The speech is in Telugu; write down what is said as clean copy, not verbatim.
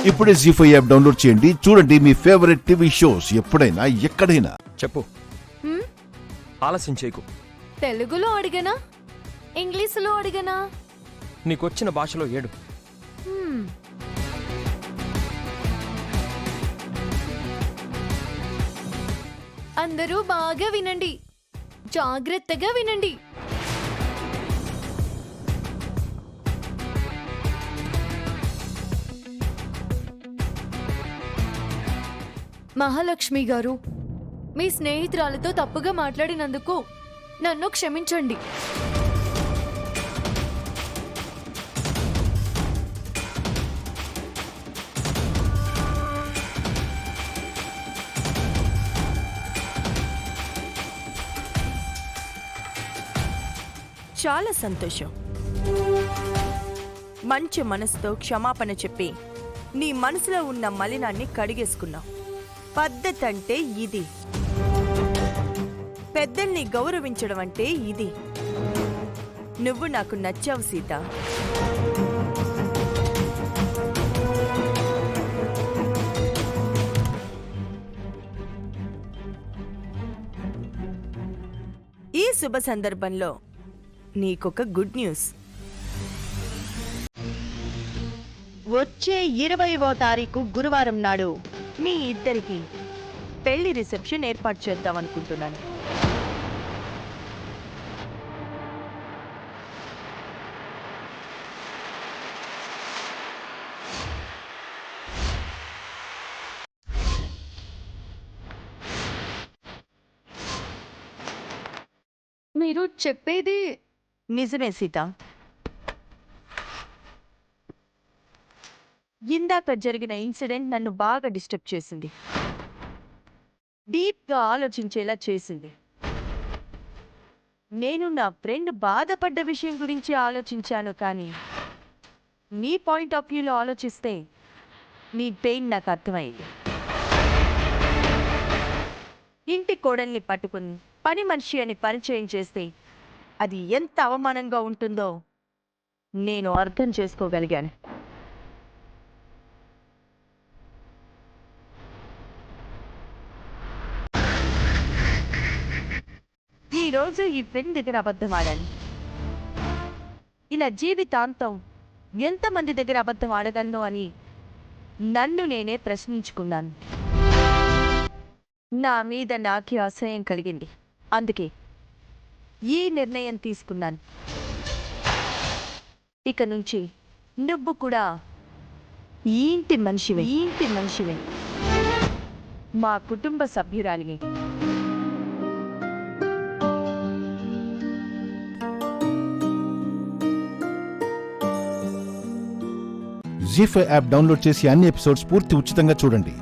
ఇప్పుడే జీ5 యాప్ డౌన్లోడ్ చేయండి. చూడండి మీ ఫేవరెట్ టీవీ షోస్ ఎప్పుడైనా ఎక్కడైనా. చెప్పు, ఆలస్యం చేయకు. తెలుగులో అడిగనా, ఇంగ్లీషులో అడిగనా? నీకొచ్చిన భాషలో ఏడు. అందరూ బాగా వినండి, జాగ్రత్తగా వినండి. మహాలక్ష్మి గారు, మీ స్నేహితురాలతో తప్పుగా మాట్లాడినందుకు నన్ను క్షమించండి. చాలా సంతోషం. మంచి మనసుతో క్షమాపణ చెప్పి నీ మనసులో ఉన్న మలినాన్ని కడిగేసుకున్నావు. పద్ధతి అంటే ఇది. పెద్దల్ని గౌరవించడం అంటే ఇది. నువ్వు నాకు నచ్చావు సీత. ఈ శుభ సందర్భంలో నీకొక గుడ్ న్యూస్. వచ్చే 20వ తారీఖు గురువారం నాడు మీ ఇద్దరికి పెళ్లి రిసెప్షన్ ఏర్పాటు చేద్దాం అనుకుంటున్నాను. మీరు చెప్పేది నిజమే సీత. ఇందాక జరిగిన ఇన్సిడెంట్ నన్ను బాగా డిస్టర్బ్ చేసింది, డీప్గా ఆలోచించేలా చేసింది. నేను నా ఫ్రెండ్ బాధపడ్డ విషయం గురించి ఆలోచించాను, కానీ నీ పాయింట్ ఆఫ్ వ్యూలో ఆలోచిస్తే నీ పెయిన్ నాకు అర్థమైంది. ఇంటి కోడల్ని పట్టుకుని పని మనిషి అని పరిచయం చేస్తే అది ఎంత అవమానంగా ఉంటుందో నేను అర్థం చేసుకోగలిగాను. ఈరోజు ఈ ఫ్రెండ్ దగ్గర అబద్ధం ఆడాను. ఇలా జీవితాంతం ఎంతమంది దగ్గర అబద్ధం ఆడగలను అని నన్ను నేనే ప్రశ్నించుకున్నాను. నా మీద నాకే అసహ్యం కలిగింది. అందుకే ఈ నిర్ణయం తీసుకున్నాను. ఇక నుంచి నువ్వు కూడా ఈ ఇంటి మనిషివే, మా కుటుంబ సభ్యురాలివి. జీ5 యాప్ డౌన్లోడ్ చేసి అన్ని ఎపిసోడ్స్ పూర్తి ఉచితంగా చూడండి.